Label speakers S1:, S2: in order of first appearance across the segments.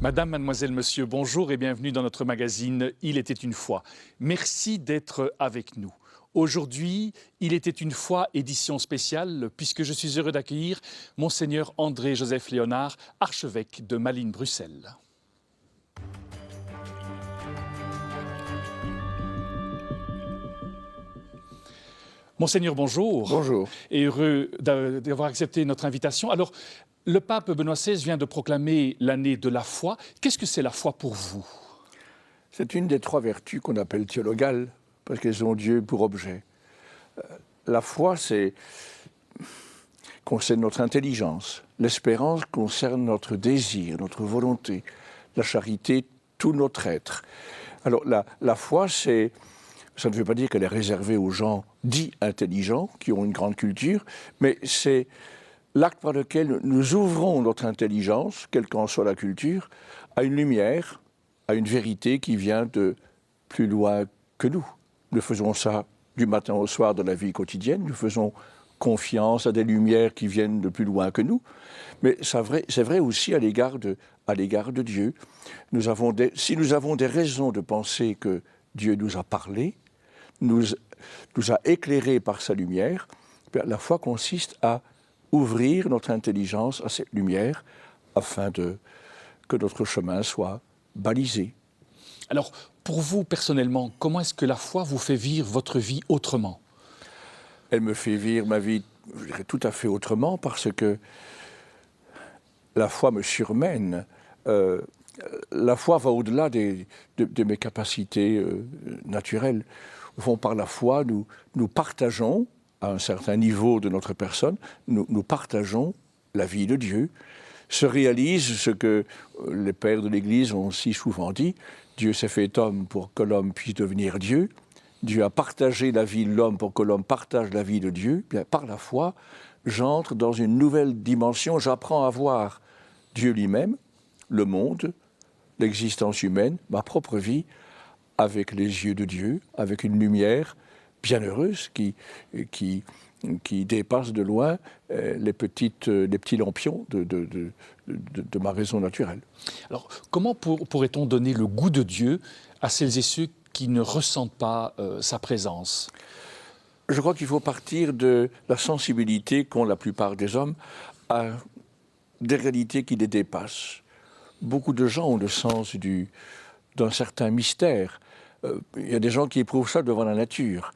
S1: Madame, mademoiselle, monsieur, bonjour et bienvenue dans notre magazine « Il était une fois ». Merci d'être avec nous. Aujourd'hui, Il était une fois, édition spéciale, puisque je suis heureux d'accueillir Monseigneur André-Joseph Léonard, archevêque de Malines-Bruxelles. Monseigneur, bonjour.
S2: Bonjour.
S1: Et heureux d'avoir accepté notre invitation. Alors, le pape Benoît XVI vient de proclamer l'année de la foi. Qu'est-ce que c'est la foi pour vous?
S2: C'est une des trois vertus qu'on appelle théologales, parce qu'elles ont Dieu pour objet. La foi, concerne notre intelligence. L'espérance concerne notre désir, notre volonté. La charité, tout notre être. Alors, la foi, ça ne veut pas dire qu'elle est réservée aux gens dits intelligents, qui ont une grande culture, mais c'est l'acte par lequel nous ouvrons notre intelligence, quelle qu'en soit la culture, à une lumière, à une vérité qui vient de plus loin que nous. Nous faisons ça du matin au soir de la vie quotidienne, nous faisons confiance à des lumières qui viennent de plus loin que nous, mais c'est vrai aussi à l'égard de Dieu. Si nous avons des raisons de penser que Dieu nous a parlé, nous a éclairés par sa lumière, la foi consiste à ouvrir notre intelligence à cette lumière afin que notre chemin soit balisé.
S1: Alors, pour vous personnellement, comment est-ce que la foi vous fait vivre votre vie autrement?
S2: Elle me fait vivre ma vie, je dirais, tout à fait autrement, parce que la foi me surmène. La foi va au-delà de mes capacités naturelles. Au fond, par la foi, nous partageons, à un certain niveau de notre personne, nous partageons la vie de Dieu, se réalise ce que les pères de l'Église ont si souvent dit, Dieu s'est fait homme pour que l'homme puisse devenir Dieu, Dieu a partagé la vie de l'homme pour que l'homme partage la vie de Dieu. Bien, par la foi, j'entre dans une nouvelle dimension, j'apprends à voir Dieu lui-même, le monde, l'existence humaine, ma propre vie, avec les yeux de Dieu, avec une lumière bienheureuse qui dépasse de loin les petits lampions de ma raison naturelle.
S1: Alors, comment pourrait-on donner le goût de Dieu à celles et ceux qui ne ressentent pas sa présence?
S2: Je crois qu'il faut partir de la sensibilité qu'ont la plupart des hommes à des réalités qui les dépassent. Beaucoup de gens ont le sens d'un certain mystère. Il y a des gens qui éprouvent ça devant la nature,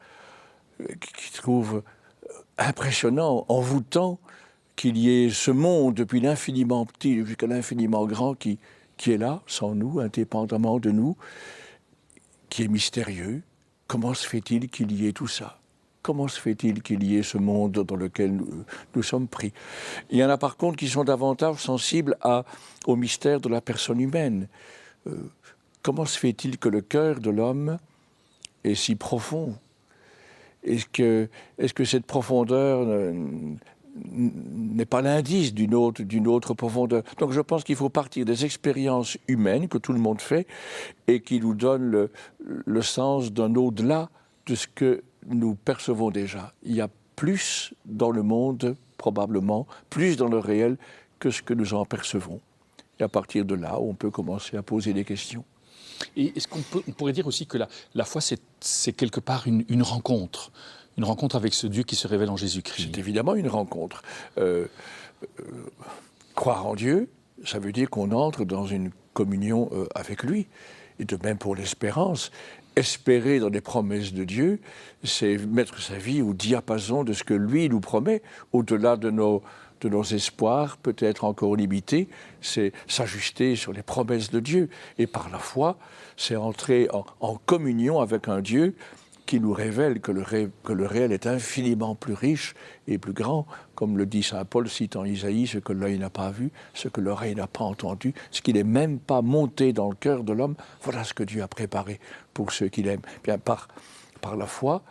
S2: qui trouvent impressionnant, envoûtant qu'il y ait ce monde depuis l'infiniment petit jusqu'à l'infiniment grand qui est là, sans nous, indépendamment de nous, qui est mystérieux. Comment se fait-il qu'il y ait tout ça? Comment se fait-il qu'il y ait ce monde dans lequel nous sommes pris? Il y en a par contre qui sont davantage sensibles au mystère de la personne humaine. Comment se fait-il que le cœur de l'homme est si profond? Est-ce que cette profondeur n'est pas l'indice d'une autre profondeur? Donc je pense qu'il faut partir des expériences humaines que tout le monde fait et qui nous donnent le sens d'un au-delà de ce que nous percevons déjà. Il y a plus dans le monde, probablement, plus dans le réel que ce que nous en percevons. Et à partir de là, on peut commencer à poser des questions.
S1: Et est-ce qu'on pourrait dire aussi que la foi, c'est quelque part une rencontre avec ce Dieu qui se révèle en Jésus-Christ?
S2: C'est évidemment une rencontre. Croire en Dieu, ça veut dire qu'on entre dans une communion avec lui. Et de même pour l'espérance. Espérer dans les promesses de Dieu, c'est mettre sa vie au diapason de ce que lui nous promet, au-delà de nos espoirs, peut-être encore limités, c'est s'ajuster sur les promesses de Dieu. Et par la foi, c'est entrer en communion avec un Dieu qui nous révèle que le réel est infiniment plus riche et plus grand, comme le dit saint Paul, citant Isaïe, ce que l'œil n'a pas vu, ce que l'oreille n'a pas entendu, ce qui n'est même pas monté dans le cœur de l'homme, voilà ce que Dieu a préparé pour ceux qu'il aime. Bien, par la foi,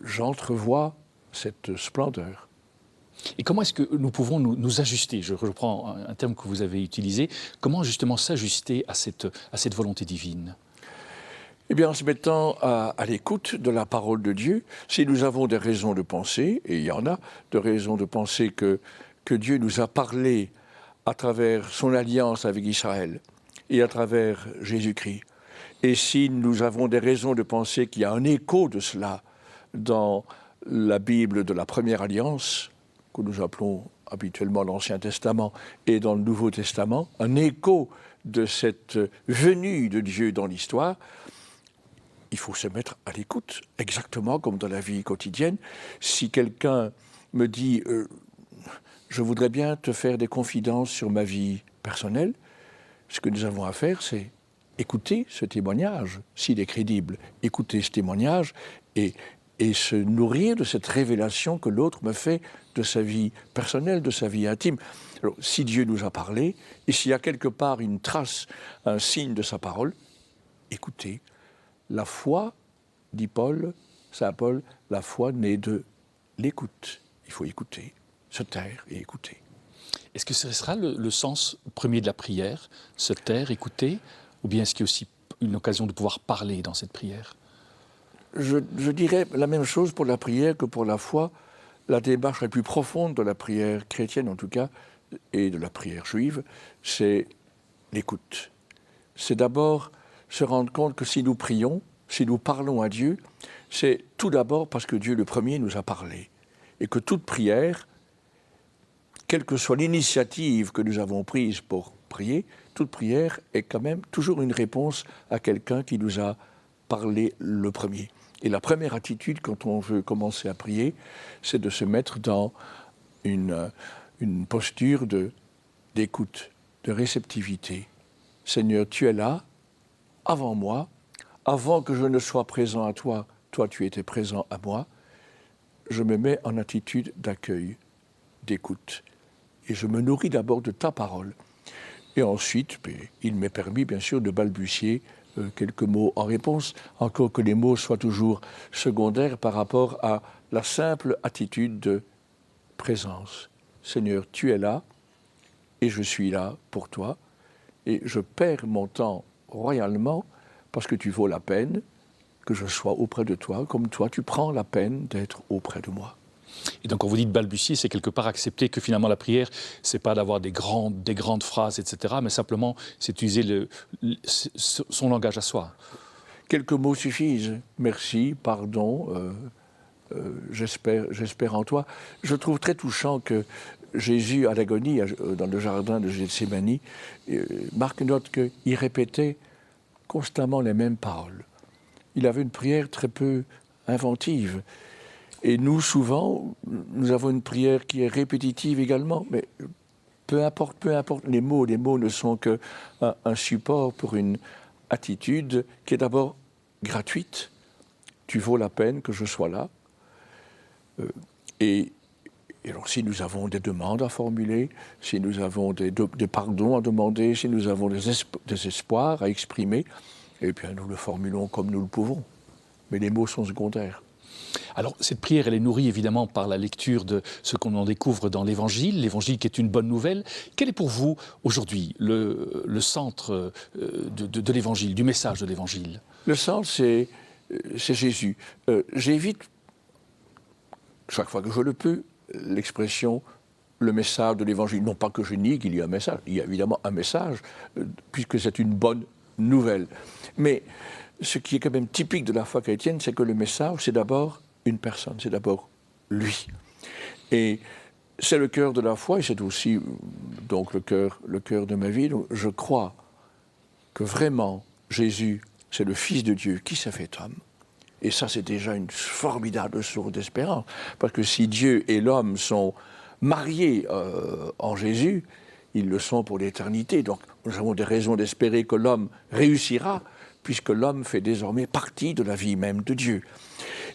S2: j'entrevois cette splendeur.
S1: Et comment est-ce que nous pouvons nous ajuster? Je reprends un terme que vous avez utilisé. Comment justement s'ajuster à cette volonté divine?
S2: Eh bien, en se mettant à l'écoute de la parole de Dieu, si nous avons des raisons de penser, et il y en a, de raisons de penser que Dieu nous a parlé à travers son alliance avec Israël, et à travers Jésus-Christ. Et si nous avons des raisons de penser qu'il y a un écho de cela dans la Bible de la Première Alliance, que nous appelons habituellement l'Ancien Testament, et dans le Nouveau Testament, un écho de cette venue de Dieu dans l'histoire, il faut se mettre à l'écoute, exactement comme dans la vie quotidienne. Si quelqu'un me dit je voudrais bien te faire des confidences sur ma vie personnelle, ce que nous avons à faire, c'est écouter ce témoignage, s'il est crédible, écouter ce témoignage et se nourrir de cette révélation que l'autre me fait de sa vie personnelle, de sa vie intime. Alors, si Dieu nous a parlé, et s'il y a quelque part une trace, un signe de sa parole, écoutez. La foi, dit Paul, Saint Paul, la foi naît de l'écoute. Il faut écouter, se taire et écouter.
S1: Est-ce que ce sera le sens premier de la prière, se taire, écouter, ou bien est-ce qu'il y a aussi une occasion de pouvoir parler dans cette prière?
S2: Je dirais la même chose pour la prière que pour la foi. La démarche la plus profonde de la prière chrétienne, en tout cas, et de la prière juive, c'est l'écoute. C'est d'abord se rendre compte que si nous prions, si nous parlons à Dieu, c'est tout d'abord parce que Dieu le premier nous a parlé. Et que toute prière, quelle que soit l'initiative que nous avons prise pour prier, toute prière est quand même toujours une réponse à quelqu'un qui nous a parlé le premier. Et la première attitude quand on veut commencer à prier, c'est de se mettre dans une posture d'écoute, de réceptivité. Seigneur, tu es là, avant moi, avant que je ne sois présent à toi, toi tu étais présent à moi, je me mets en attitude d'accueil, d'écoute. Et je me nourris d'abord de ta parole. Et ensuite, il m'est permis bien sûr de balbutier quelques mots en réponse, encore que les mots soient toujours secondaires par rapport à la simple attitude de présence. Seigneur, tu es là, et je suis là pour toi, et je perds mon temps royalement parce que tu vaux la peine que je sois auprès de toi, comme toi tu prends la peine d'être auprès de moi.
S1: Et donc, quand vous dites balbutier, c'est quelque part accepter que finalement la prière, c'est pas d'avoir des grandes phrases, etc., mais simplement c'est utiliser son langage à soi.
S2: Quelques mots suffisent. Merci, pardon, j'espère en toi. Je trouve très touchant que Jésus, à l'agonie, dans le jardin de Gethsémani, Marc note qu'il répétait constamment les mêmes paroles. Il avait une prière très peu inventive. Et nous, souvent, nous avons une prière qui est répétitive également, mais peu importe les mots ne sont qu'un support pour une attitude qui est d'abord gratuite. Tu vaux la peine que je sois là. Et alors, si nous avons des demandes à formuler, si nous avons des pardons à demander, si nous avons des espoirs à exprimer, eh bien, nous le formulons comme nous le pouvons. Mais les mots sont secondaires.
S1: Alors, cette prière, elle est nourrie évidemment par la lecture de ce qu'on en découvre dans l'Évangile qui est une bonne nouvelle. Quel est pour vous, aujourd'hui, le centre de l'Évangile, du message de l'Évangile?
S2: Le centre, c'est Jésus. J'évite, chaque fois que je le peux, l'expression le message de l'Évangile. Non pas que je nie qu'il y a un message, il y a évidemment un message, puisque c'est une bonne nouvelle. Mais ce qui est quand même typique de la foi chrétienne, c'est que le message, c'est d'abord une personne, c'est d'abord lui. Et c'est le cœur de la foi, et c'est aussi donc le cœur de ma vie. Donc, je crois que vraiment, Jésus, c'est le Fils de Dieu qui s'est fait homme. Et ça, c'est déjà une formidable source d'espérance. Parce que si Dieu et l'homme sont mariés en Jésus, ils le sont pour l'éternité. Donc, nous avons des raisons d'espérer que l'homme réussira, puisque l'homme fait désormais partie de la vie même de Dieu.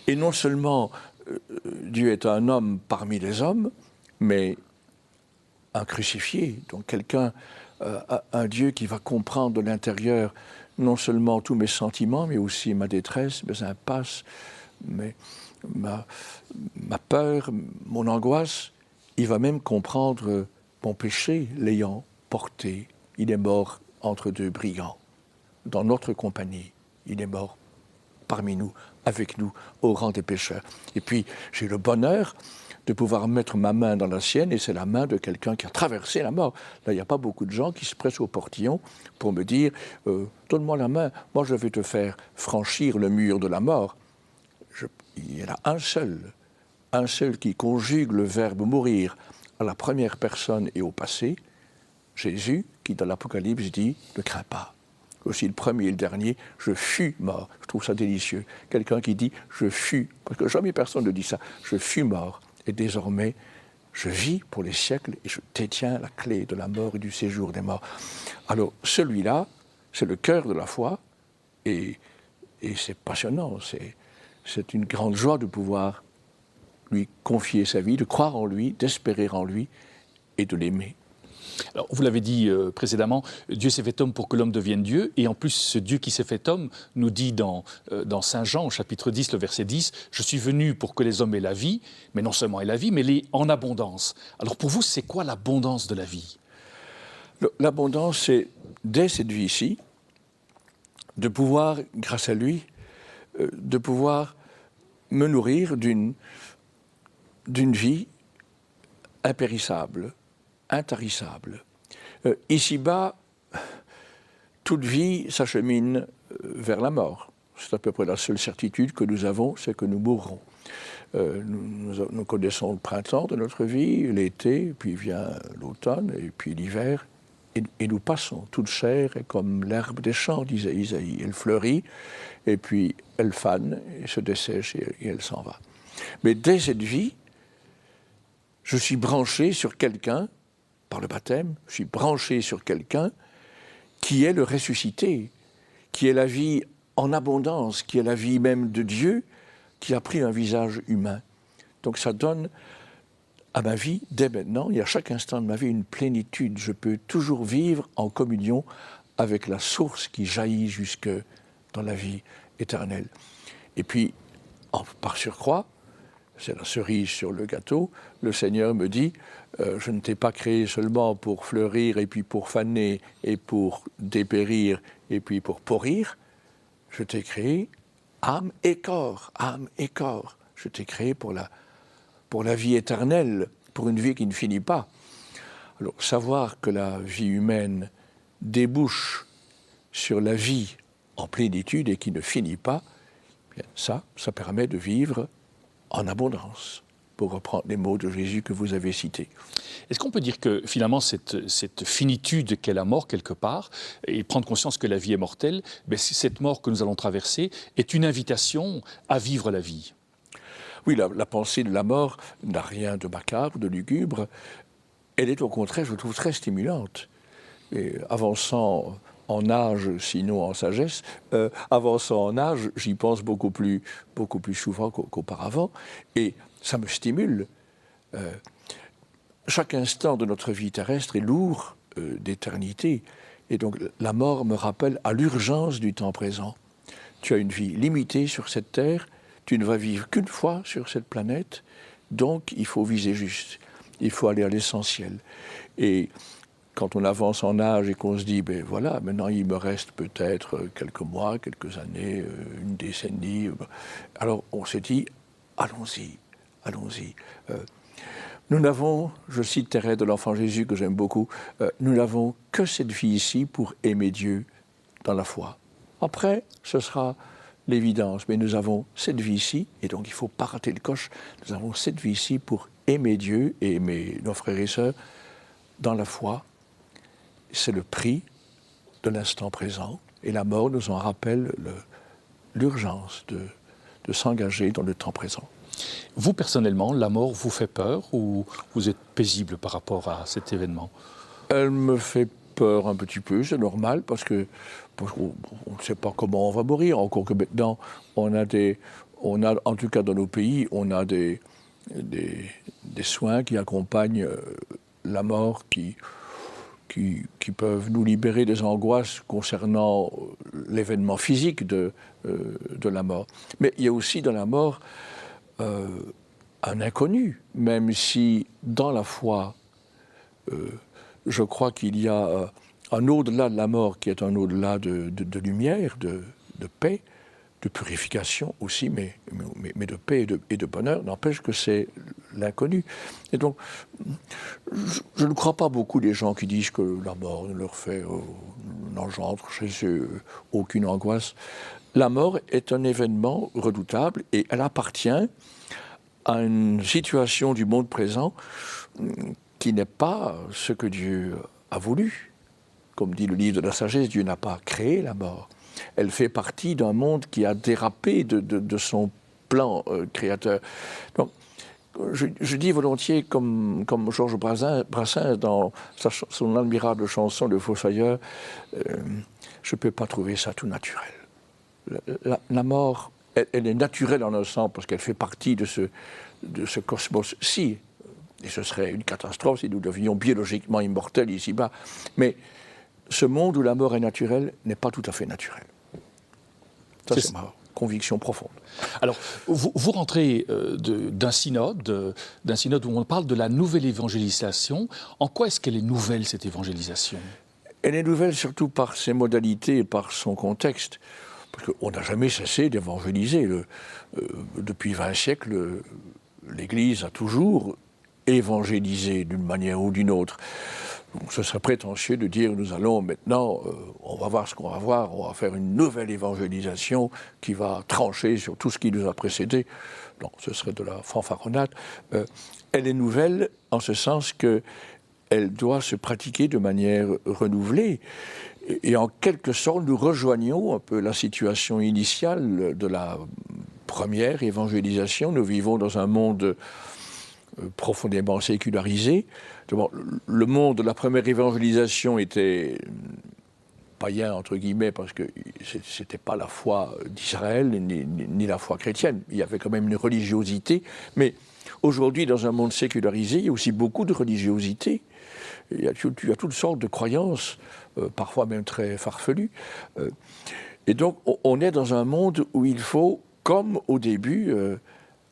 S2: Et non seulement Dieu est un homme parmi les hommes, mais un crucifié, donc quelqu'un, un Dieu qui va comprendre de l'intérieur non seulement tous mes sentiments, mais aussi ma détresse, mes impasses, ma peur, mon angoisse. Il va même comprendre mon péché, l'ayant porté. Il est mort entre deux brigands, dans notre compagnie. Il est mort parmi nous, avec nous, au rang des pécheurs. Et puis, j'ai le bonheur de pouvoir mettre ma main dans la sienne, et c'est la main de quelqu'un qui a traversé la mort. Là, il n'y a pas beaucoup de gens qui se pressent au portillon pour me dire donne-moi la main, moi je vais te faire franchir le mur de la mort. Il y en a un seul qui conjugue le verbe mourir à la première personne et au passé, Jésus, qui dans l'Apocalypse dit ne crains pas. Aussi le premier et le dernier, je fus mort. Je trouve ça délicieux. Quelqu'un qui dit je fus, parce que jamais personne ne dit ça, je fus mort. Et désormais, je vis pour les siècles et je détiens la clé de la mort et du séjour des morts. Alors celui-là, c'est le cœur de la foi et c'est passionnant. C'est une grande joie de pouvoir lui confier sa vie, de croire en lui, d'espérer en lui et de l'aimer.
S1: Alors, vous l'avez dit précédemment, Dieu s'est fait homme pour que l'homme devienne Dieu. Et en plus, ce Dieu qui s'est fait homme nous dit dans Saint Jean, au chapitre 10, le verset 10, « Je suis venu pour que les hommes aient la vie, mais non seulement aient la vie, mais l'aient en abondance. » Alors pour vous, c'est quoi l'abondance de la vie?
S2: L'abondance, c'est, dès cette vie-ci, de pouvoir, grâce à lui, de pouvoir me nourrir d'une vie impérissable, intarissable. Ici-bas, toute vie s'achemine vers la mort. C'est à peu près la seule certitude que nous avons, c'est que nous mourrons. Nous connaissons le printemps de notre vie, l'été, puis vient l'automne, et puis l'hiver, et nous passons. Toute chair est comme l'herbe des champs, disait Isaïe. Elle fleurit, et puis elle fane, et se dessèche, et elle s'en va. Mais dès cette vie, je suis branché sur quelqu'un, par le baptême, je suis branché sur quelqu'un qui est le ressuscité, qui est la vie en abondance, qui est la vie même de Dieu, qui a pris un visage humain. Donc ça donne à ma vie, dès maintenant, et à chaque instant de ma vie, une plénitude. Je peux toujours vivre en communion avec la source qui jaillit jusque dans la vie éternelle. Et puis, par surcroît, c'est la cerise sur le gâteau, le Seigneur me dit je ne t'ai pas créé seulement pour fleurir et puis pour faner et pour dépérir et puis pour pourrir. Je t'ai créé âme et corps, âme et corps. Je t'ai créé pour la vie éternelle, pour une vie qui ne finit pas. Alors, savoir que la vie humaine débouche sur la vie en plénitude et qui ne finit pas, bien ça permet de vivre en abondance, pour reprendre les mots de Jésus que vous avez cités.
S1: Est-ce qu'on peut dire que finalement cette finitude qu'est la mort quelque part, et prendre conscience que la vie est mortelle, ben, cette mort que nous allons traverser est une invitation à vivre la vie?
S2: Oui, la pensée de la mort n'a rien de macabre, de lugubre. Elle est au contraire, je trouve, très stimulante. Et avançant en âge, sinon en sagesse, avançant en âge, j'y pense beaucoup plus souvent qu'auparavant, et ça me stimule. Chaque instant de notre vie terrestre est lourd d'éternité, et donc la mort me rappelle à l'urgence du temps présent. Tu as une vie limitée sur cette terre, tu ne vas vivre qu'une fois sur cette planète, donc il faut viser juste, il faut aller à l'essentiel. Et quand on avance en âge et qu'on se dit, ben voilà, maintenant il me reste peut-être quelques mois, quelques années, une décennie, alors on s'est dit, allons-y, allons-y. Nous n'avons, je cite Thérèse de l'Enfant Jésus que j'aime beaucoup, nous n'avons que cette vie ici pour aimer Dieu dans la foi. Après, ce sera l'évidence, mais nous avons cette vie ici, et donc il ne faut pas rater le coche, nous avons cette vie ici pour aimer Dieu et aimer nos frères et sœurs dans la foi. C'est le prix de l'instant présent, et la mort nous en rappelle l'urgence de s'engager dans le temps présent.
S1: Vous, personnellement, la mort vous fait peur ou vous êtes paisible par rapport à cet événement?
S2: Elle me fait peur un petit peu, c'est normal, parce qu'on ne sait pas comment on va mourir, encore que maintenant, on a en tout cas dans nos pays, on a des soins qui accompagnent la mort, qui peuvent nous libérer des angoisses concernant l'événement physique de la mort. Mais il y a aussi dans la mort un inconnu, même si dans la foi, je crois qu'il y a un au-delà de la mort qui est un au-delà de lumière, de paix, de purification aussi, mais de paix et de bonheur. N'empêche que c'est l'inconnu. Et donc, je ne crois pas beaucoup les gens qui disent que la mort ne leur fait, n'engendre chez eux aucune angoisse. La mort est un événement redoutable et elle appartient à une situation du monde présent qui n'est pas ce que Dieu a voulu. Comme dit le livre de la sagesse, Dieu n'a pas créé la mort. Elle fait partie d'un monde qui a dérapé de son plan créateur. Donc, je dis volontiers, comme Georges Brassens dans son admirable chanson Le Fossoyeur, je ne peux pas trouver ça tout naturel. La mort, elle est naturelle en un sens parce qu'elle fait partie de ce cosmos. Si, et ce serait une catastrophe si nous devions biologiquement immortels ici-bas, mais ce monde où la mort est naturelle n'est pas tout à fait naturel. Ça, c'est ma conviction profonde.
S1: Alors, vous rentrez d'un synode où on parle de la nouvelle évangélisation. En quoi est-ce qu'elle est nouvelle, cette évangélisation?
S2: Elle est nouvelle surtout par ses modalités et par son contexte. Parce qu'on n'a jamais cessé d'évangéliser. Depuis 20 siècles, l'Église a toujours évangélisé d'une manière ou d'une autre. Donc, ce serait prétentieux de dire nous allons maintenant, on va voir ce qu'on va voir, on va faire une nouvelle évangélisation qui va trancher sur tout ce qui nous a précédé. Non, ce serait de la fanfaronnade. Elle est nouvelle en ce sens qu'elle doit se pratiquer de manière renouvelée. Et en quelque sorte, nous rejoignons un peu la situation initiale de la première évangélisation. Nous vivons dans un monde profondément sécularisé. Le monde de la première évangélisation était païen, entre guillemets, parce que ce n'était pas la foi d'Israël ni la foi chrétienne. Il y avait quand même une religiosité. Mais aujourd'hui, dans un monde sécularisé, il y a aussi beaucoup de religiosité. Il y a toutes sortes de croyances, parfois même très farfelues. Et donc, on est dans un monde où il faut, comme au début,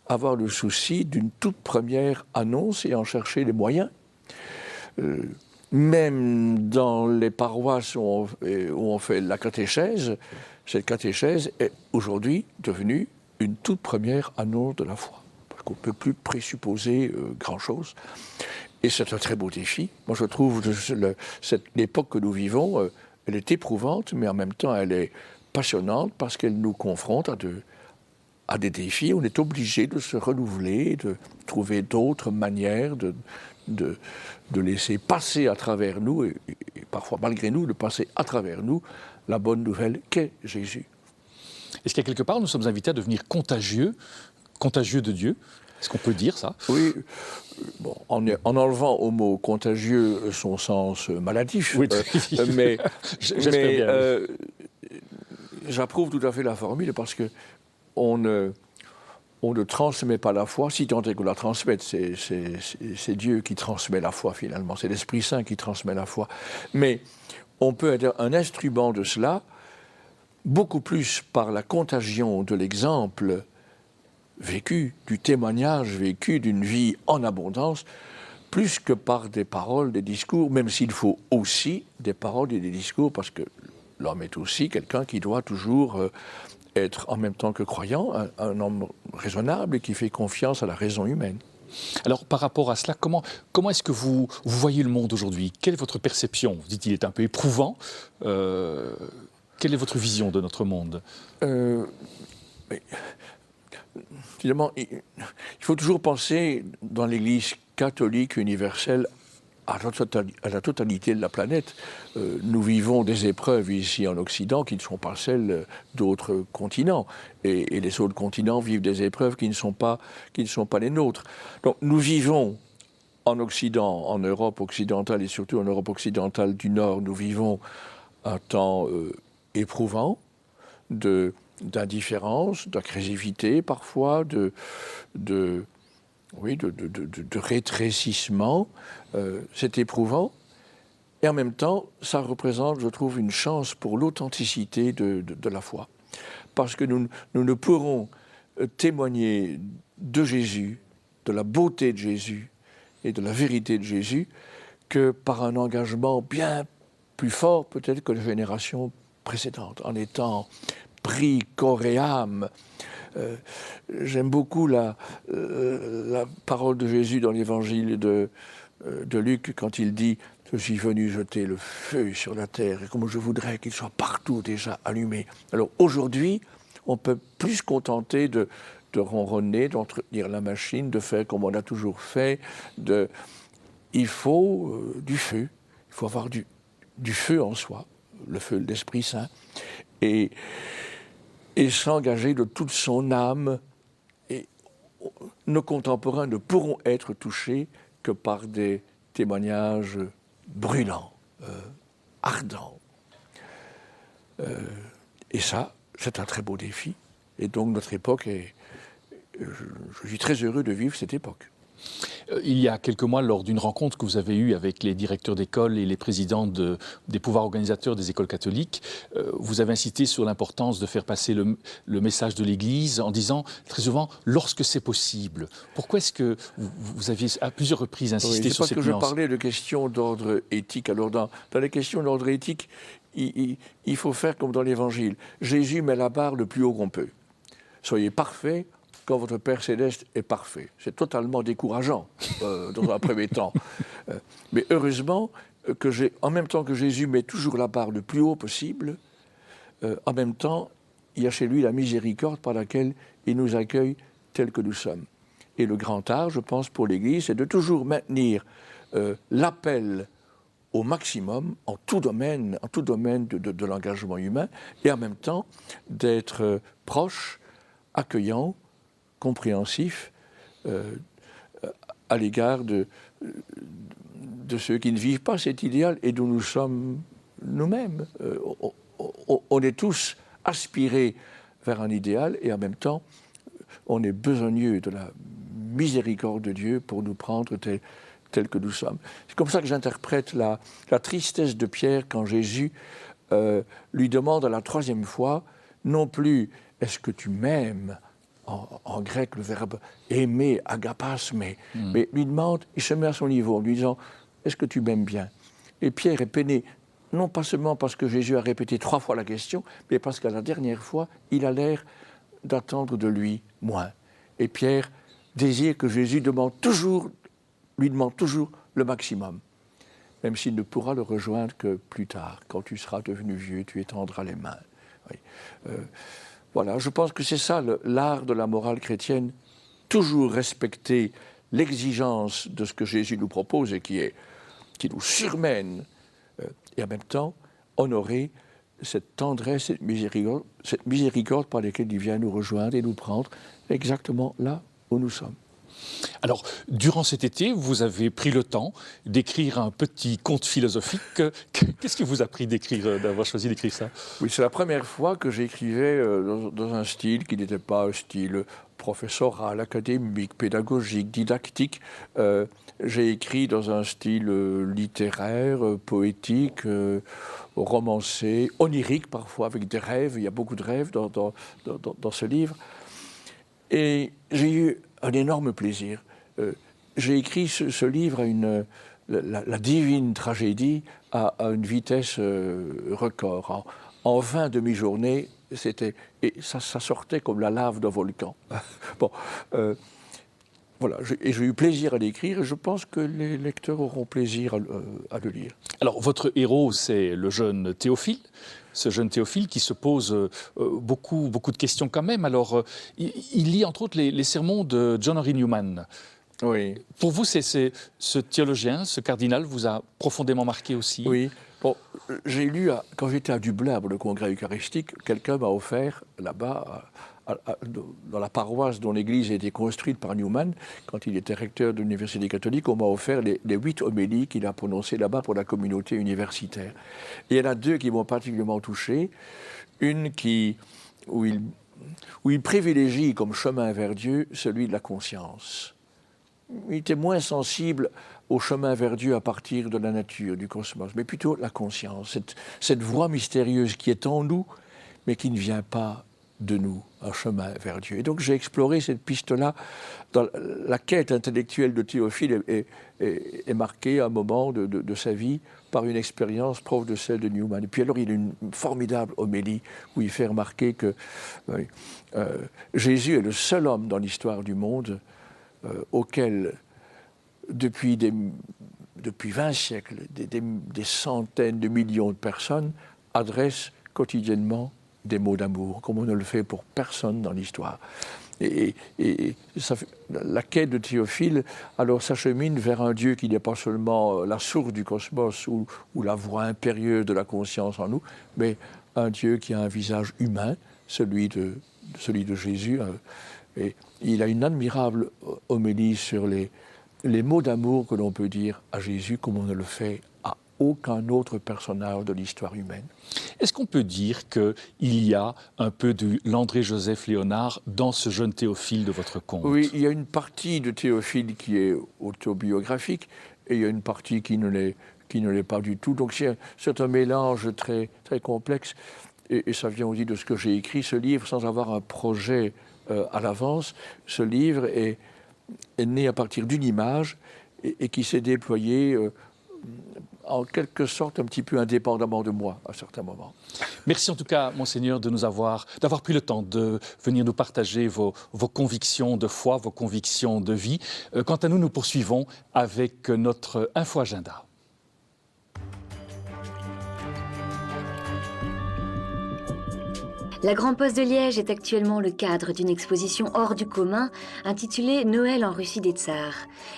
S2: avoir le souci d'une toute première annonce et en chercher les moyens. Même dans les paroisses où on fait la catéchèse, cette catéchèse est aujourd'hui devenue une toute première annonce de la foi. Parce qu'on ne peut plus présupposer grand-chose. Et c'est un très beau défi. Moi, je trouve l'époque que nous vivons, elle est éprouvante, mais en même temps, elle est passionnante parce qu'elle nous confronte à des défis. On est obligé de se renouveler, de trouver d'autres manières de laisser passer à travers nous, et parfois malgré nous, de passer à travers nous la bonne nouvelle qu'est Jésus.
S1: Est-ce qu'à quelque part, nous sommes invités à devenir contagieux de Dieu? Est-ce qu'on peut dire ça?
S2: Oui, bon, en enlevant au mot contagieux son sens maladif,
S1: oui,
S2: mais
S1: bien.
S2: J'approuve tout à fait la formule parce que on ne transmet pas la foi, si tant est qu'on la transmette, c'est Dieu qui transmet la foi finalement, c'est l'Esprit Saint qui transmet la foi. Mais on peut être un instrument de cela, beaucoup plus par la contagion de l'exemple vécu, du témoignage vécu d'une vie en abondance, plus que par des paroles, des discours, même s'il faut aussi des paroles et des discours, parce que l'homme est aussi quelqu'un qui doit toujours être en même temps que croyant, un homme raisonnable et qui fait confiance à la raison humaine.
S1: Alors, par rapport à cela, comment est-ce que vous voyez le monde aujourd'hui? Quelle est votre perception? Vous dites qu'il est un peu éprouvant. Quelle est votre vision de notre monde?
S2: Finalement, il faut toujours penser dans l'Église catholique universelle à la totalité de la planète. Nous vivons des épreuves ici en Occident qui ne sont pas celles d'autres continents. Et les autres continents vivent des épreuves qui ne sont pas les nôtres. Donc nous vivons en Occident, en Europe occidentale et surtout en Europe occidentale du Nord, nous vivons un temps éprouvant d'indifférence, d'agressivité parfois, de rétrécissement. C'est éprouvant. Et en même temps, ça représente, je trouve, une chance pour l'authenticité de la foi. Parce que nous ne pourrons témoigner de Jésus, de la beauté de Jésus et de la vérité de Jésus que par un engagement bien plus fort peut-être que les générations précédentes, en étant esprit, corps et âme. J'aime beaucoup la parole de Jésus dans l'évangile de Luc quand il dit « Je suis venu jeter le feu sur la terre et comme je voudrais qu'il soit partout déjà allumé ». Alors aujourd'hui, on peut plus se contenter de ronronner, d'entretenir la machine, de faire comme on a toujours fait. Il faut du feu, il faut avoir du feu en soi, le feu de l'Esprit Saint, et s'engager de toute son âme. Et nos contemporains ne pourront être touchés que par des témoignages brûlants, ardents. Et ça, c'est un très beau défi. Et donc notre époque je suis très heureux de vivre cette époque.
S1: Il y a quelques mois, lors d'une rencontre que vous avez eue avec les directeurs d'école et les présidents des pouvoirs organisateurs des écoles catholiques, vous avez insisté sur l'importance de faire passer le message de l'Église en disant très souvent « lorsque c'est possible ». Pourquoi est-ce que vous aviez à plusieurs reprises insisté sur cette nuance ?
S2: C'est parce que je parlais de questions d'ordre éthique. Alors dans les questions d'ordre éthique, il faut faire comme dans l'Évangile. Jésus met la barre le plus haut qu'on peut. Soyez parfaits quand votre Père Céleste est parfait. C'est totalement décourageant dans un premier temps. Mais heureusement, en même temps que Jésus met toujours la barre le plus haut possible, en même temps, il y a chez lui la miséricorde par laquelle il nous accueille tels que nous sommes. Et le grand art, je pense, pour l'Église, c'est de toujours maintenir l'appel au maximum en tout domaine de l'engagement humain, et en même temps d'être proche, accueillant, compréhensif à l'égard de ceux qui ne vivent pas cet idéal et dont nous sommes nous-mêmes. On est tous aspirés vers un idéal et en même temps, on est besogneux de la miséricorde de Dieu pour nous prendre tels que nous sommes. C'est comme ça que j'interprète la tristesse de Pierre quand Jésus lui demande à la troisième fois, non plus « est-ce que tu m'aimes ?» En grec, le verbe aimer, agapas, mais lui demande, il se met à son niveau en lui disant « Est-ce que tu m'aimes bien ?» Et Pierre est peiné, non pas seulement parce que Jésus a répété 3 fois la question, mais parce qu'à la dernière fois, il a l'air d'attendre de lui moins. Et Pierre désire que Jésus lui demande toujours le maximum, même s'il ne pourra le rejoindre que plus tard. Quand tu seras devenu vieux, tu étendras les mains. Oui. Voilà, je pense que c'est ça l'art de la morale chrétienne, toujours respecter l'exigence de ce que Jésus nous propose et qui nous surmène, et en même temps honorer cette tendresse, cette miséricorde par laquelle il vient nous rejoindre et nous prendre exactement là où nous sommes.
S1: Alors, durant cet été, vous avez pris le temps d'écrire un petit conte philosophique. Qu'est-ce qui vous a pris d'avoir choisi d'écrire ça ?
S2: Oui, c'est la première fois que j'écrivais dans un style qui n'était pas un style professoral, académique, pédagogique, didactique. J'ai écrit dans un style littéraire, poétique, romancé, onirique parfois, avec des rêves. Il y a beaucoup de rêves dans ce livre. Et j'ai eu un énorme plaisir. J'ai écrit ce livre à la divine tragédie à une vitesse record. En 20 demi-journées, et ça sortait comme la lave d'un volcan. Bon, voilà, et j'ai eu plaisir à l'écrire et je pense que les lecteurs auront plaisir à le lire.
S1: Alors, votre héros, c'est le jeune Théophile. Ce jeune Théophile qui se pose beaucoup de questions quand même. Alors, il lit entre autres les sermons de John Henry Newman.
S2: Oui.
S1: Pour vous, ce théologien, ce cardinal, vous a profondément marqué aussi?
S2: Oui. Bon, j'ai lu, quand j'étais à Dublin pour le congrès eucharistique, quelqu'un m'a offert là-bas, dans la paroisse dont l'église a été construite par Newman, quand il était recteur de l'université catholique, on m'a offert les 8 homélies qu'il a prononcées là-bas pour la communauté universitaire. Et il y en a 2 qui m'ont particulièrement touché. Une où il privilégie comme chemin vers Dieu celui de la conscience. Il était moins sensible au chemin vers Dieu à partir de la nature, du cosmos, mais plutôt la conscience, cette voix mystérieuse qui est en nous, mais qui ne vient pas de nous un chemin vers Dieu. Et donc j'ai exploré cette piste-là. Dans la quête intellectuelle de Théophile est marquée à un moment de sa vie par une expérience proche de celle de Newman. Et puis alors il y a une formidable homélie où il fait remarquer que Jésus est le seul homme dans l'histoire du monde auquel, depuis 20 siècles, des centaines de millions de personnes adressent quotidiennement des mots d'amour, comme on ne le fait pour personne dans l'histoire. Et la quête de Théophile, alors s'achemine vers un Dieu qui n'est pas seulement la source du cosmos ou la voix impérieuse de la conscience en nous, mais un Dieu qui a un visage humain, celui de Jésus. Et il a une admirable homélie sur les mots d'amour que l'on peut dire à Jésus comme on ne le fait à aucun autre personnage de l'histoire humaine.
S1: Est-ce qu'on peut dire qu'il y a un peu de l'André-Joseph Léonard dans ce jeune Théophile de votre conte?
S2: Oui, il y a une partie de Théophile qui est autobiographique et il y a une partie qui ne l'est pas du tout. Donc c'est un mélange très, très complexe et ça vient aussi de ce que j'ai écrit, ce livre, sans avoir un projet à l'avance. Ce livre est né à partir d'une image et qui s'est déployée en quelque sorte un petit peu indépendamment de moi à certains moments.
S1: Merci en tout cas, Monseigneur, d'avoir pris le temps de venir nous partager vos convictions de foi, vos convictions de vie. Quant à nous, nous poursuivons avec notre info-agenda.
S3: La Grand Poste de Liège est actuellement le cadre d'une exposition hors du commun intitulée « Noël en Russie des Tsars ».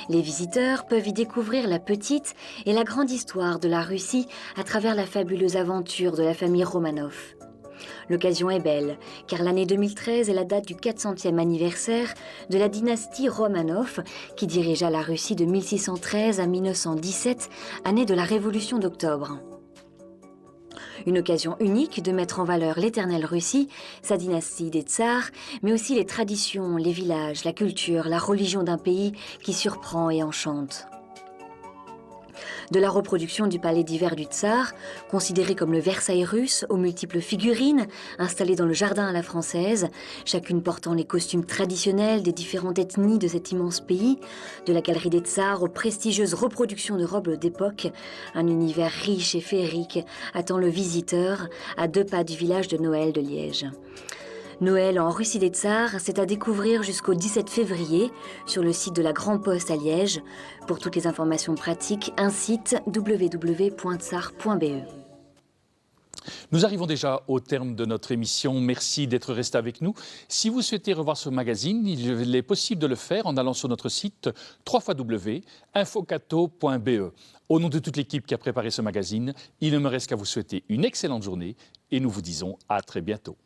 S3: Les visiteurs peuvent y découvrir la petite et la grande histoire de la Russie à travers la fabuleuse aventure de la famille Romanov. L'occasion est belle, car l'année 2013 est la date du 400e anniversaire de la dynastie Romanov, qui dirigea la Russie de 1613 à 1917, année de la Révolution d'octobre. Une occasion unique de mettre en valeur l'éternelle Russie, sa dynastie des tsars, mais aussi les traditions, les villages, la culture, la religion d'un pays qui surprend et enchante. De la reproduction du palais d'hiver du tsar, considéré comme le Versailles russe, aux multiples figurines installées dans le jardin à la française, chacune portant les costumes traditionnels des différentes ethnies de cet immense pays, de la galerie des tsars aux prestigieuses reproductions de robes d'époque, un univers riche et féerique attend le visiteur à 2 pas du village de Noël de Liège. Noël en Russie des Tsars, c'est à découvrir jusqu'au 17 février sur le site de la Grand Poste à Liège. Pour toutes les informations pratiques, un site www.tsar.be.
S1: Nous arrivons déjà au terme de notre émission. Merci d'être resté avec nous. Si vous souhaitez revoir ce magazine, il est possible de le faire en allant sur notre site www.infocato.be. Au nom de toute l'équipe qui a préparé ce magazine, il ne me reste qu'à vous souhaiter une excellente journée et nous vous disons à très bientôt.